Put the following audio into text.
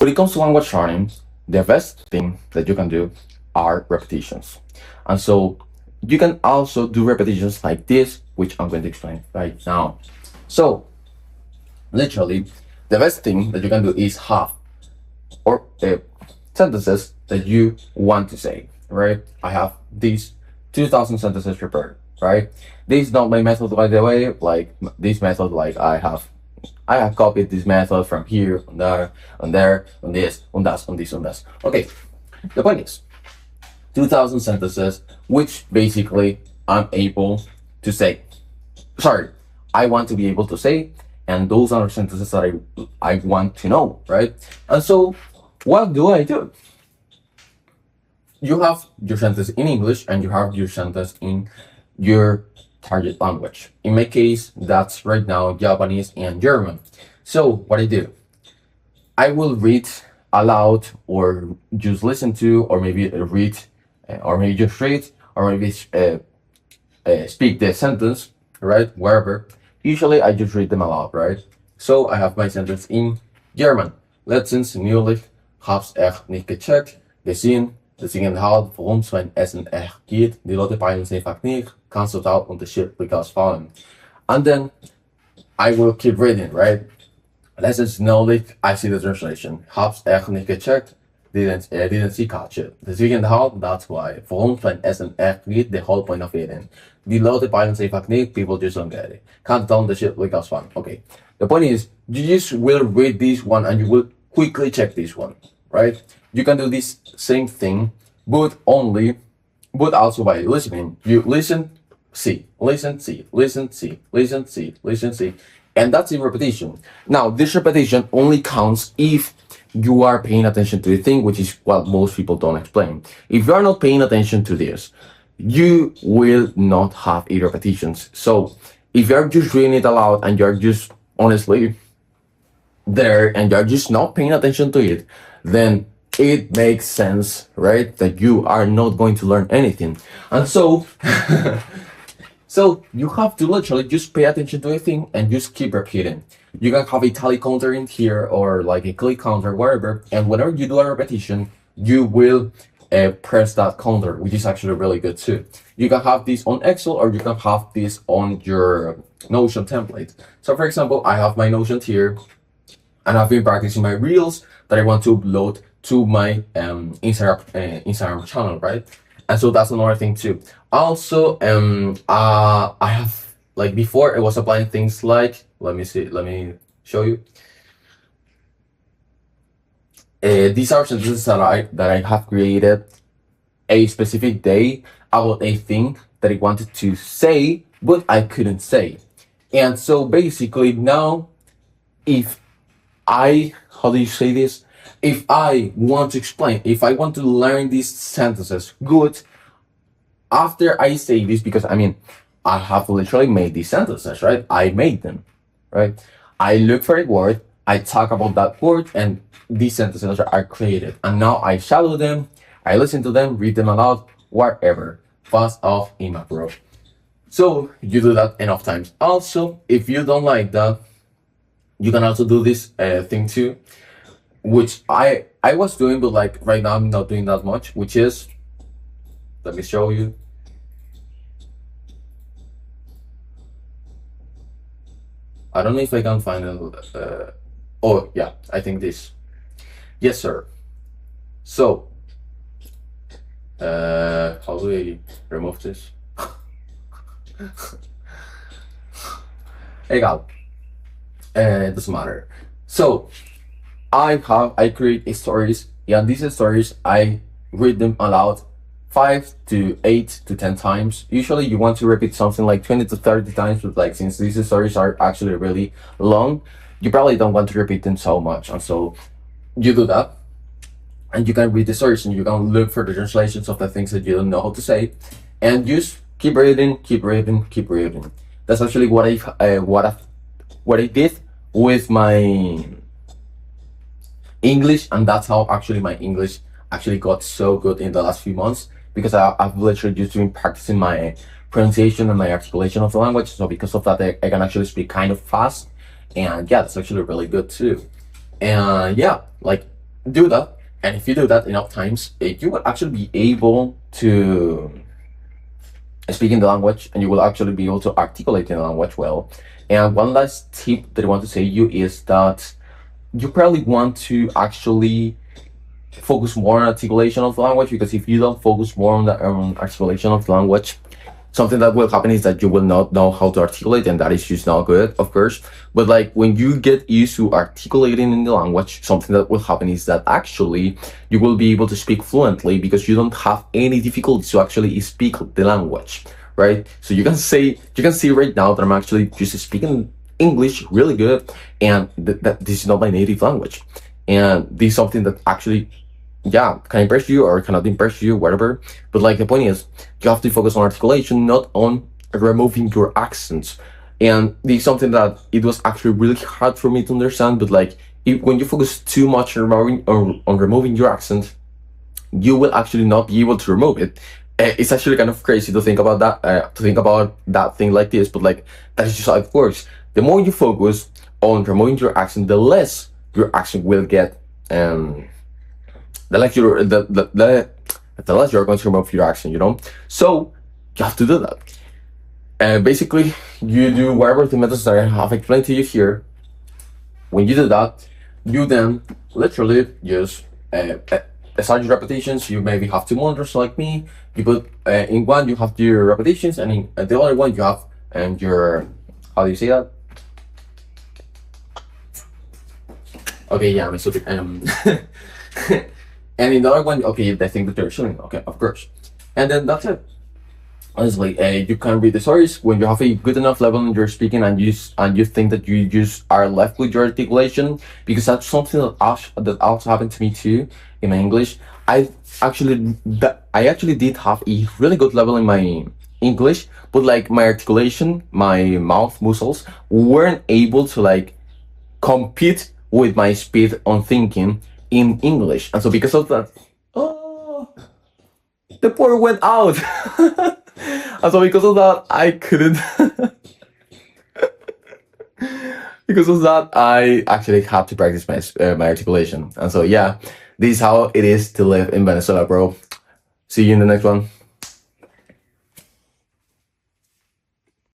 When it comes to language learning, the best thing that you can do are repetitions. And so you can also do repetitions like this, which I'm going to explain right now. So literally, the best thing that you can do is have or sentences that you want to say, right? I have these 2,000 sentences prepared, right? This is not my method, by the way. Like this method, like I have copied this method from here, on there, on there, on this, on that, on this, on this. Okay, the point is 2,000 sentences, which basically I'm able to say. Sorry, I want to be able to say, and those are sentences that I want to know, right? And so, what do I do? You have your sentence in English and you have your sentence in your target language. In my case, that's right now Japanese and German. So what I do, I will read aloud or just listen to, or maybe read, or maybe just read, or maybe speak the sentence, right? Wherever. Usually I just read them aloud, right? So I have my sentence in German. Letztens neulich hab's echt nicht gecheckt, gesehen, das Inhalt, worum es beim Essen echt geht. Die Leute beiden es einfach nicht, kannst total unterschiedlich ausfallen. And then I will keep reading, right? Letztens neulich, I see the translation. Hab's echt nicht gecheckt, didn't see catch it. Das Inhalt, that's why. Worum es beim Essen echt geht, the whole point of eating. Die Leute beiden es einfach nicht, people just don't get it. Can't total unterschiedlich ausfallen. Okay. The point is, you just will read this one and you will quickly check this one, right? You can do this same thing, but also by listening. You listen, see, listen, see, listen, see, listen, see, listen, see, and that's in repetition. Now, this repetition only counts if you are paying attention to the thing, which is what most people don't explain. If you are not paying attention to this, you will not have a repetitions. So if you're just reading it aloud and you're just honestly there and you're just not paying attention to it, then it makes sense, right? That you are not going to learn anything. And so, so you have to literally just pay attention to a thing and just keep repeating. You can have a tally counter in here or like a click counter, wherever. And whenever you do a repetition, you will press that counter, which is actually really good too. You can have this on Excel or you can have this on your Notion template. So for example, I have my Notion here and I've been practicing my reels that I want to upload to my Instagram channel, right? And so that's another thing too. Also, I have, like before, I was applying things like, let me show you. These are sentences that I have created a specific day about a thing that I wanted to say, but I couldn't say. And so basically now, how do you say this? If I want to explain, if I want to learn these sentences good, after I say this, because I mean, I have literally made these sentences, right? I made them, right? I look for a word, I talk about that word, and these sentences are created. And now I shadow them, I listen to them, read them aloud, wherever, fast off in my bro. So you do that enough times. Also, if you don't like that, you can also do this thing too, which I was doing, but like right now I'm not doing that much, which is, let me show you. I don't know if I can find it. Oh yeah, I think this. Yes, sir. So, how do I remove this? Egal. It doesn't matter. So, I create stories, and these stories I read them aloud 5 to 8 to 10 times. Usually you want to repeat something like 20 to 30 times, but like since these stories are actually really long, you probably don't want to repeat them so much. And so you do that, and you can read the stories and you can look for the translations of the things that you don't know how to say, and just keep reading, keep reading, keep reading. That's actually what I did with my English, and that's how actually my English actually got so good in the last few months, because I've literally just been practicing my pronunciation and my articulation of the language. So because of that, I can actually speak kind of fast, and yeah, that's actually really good too. And yeah, like do that, and if you do that enough times, you will actually be able to speak in the language, and you will actually be able to articulate in the language well. And one last tip that I want to say to you is that you probably want to actually focus more on articulation of the language, because if you don't focus more on the articulation of the language, something that will happen is that you will not know how to articulate, and that is just not good, of course. But like when you get used to articulating in the language, something that will happen is that actually you will be able to speak fluently, because you don't have any difficulty to actually speak the language, right? So you can see right now that I'm actually just speaking English really good, and that this is not my native language, and this is something that actually, yeah, can impress you or cannot impress you, whatever. But like the point is, you have to focus on articulation, not on removing your accents. And this is something that it was actually really hard for me to understand. But like, when you focus too much on removing your accent, you will actually not be able to remove it. It's actually kind of crazy to think about that. To think about that thing like this, but like that is just how it works. The more you focus on removing your accent, the less your accent will get. The less you're the less you're going to remove your accent, you know. So you have to do that. Basically, you do whatever the methods that I have explained to you here. When you do that, you then literally just assign your repetitions. You maybe have two monitors like me. You put in one you have your repetitions, and in the other one you have your, how do you say that? Okay, yeah, I'm stupid. And in the other one, okay, they think that they're shooting. Okay, of course. And then that's it. Honestly, you can read the stories when you have a good enough level in your speaking, and you think that you just are left with your articulation, because that's something that also happened to me too in my English. I actually did have a really good level in my English, but like my articulation, my mouth muscles weren't able to like compete with my speed on thinking in English. And so because of that, oh, the pour went out. And so because of that, I couldn't. Because of that, I actually had to practice my articulation. And so yeah, this is how it is to live in Venezuela, bro. See you in the next one.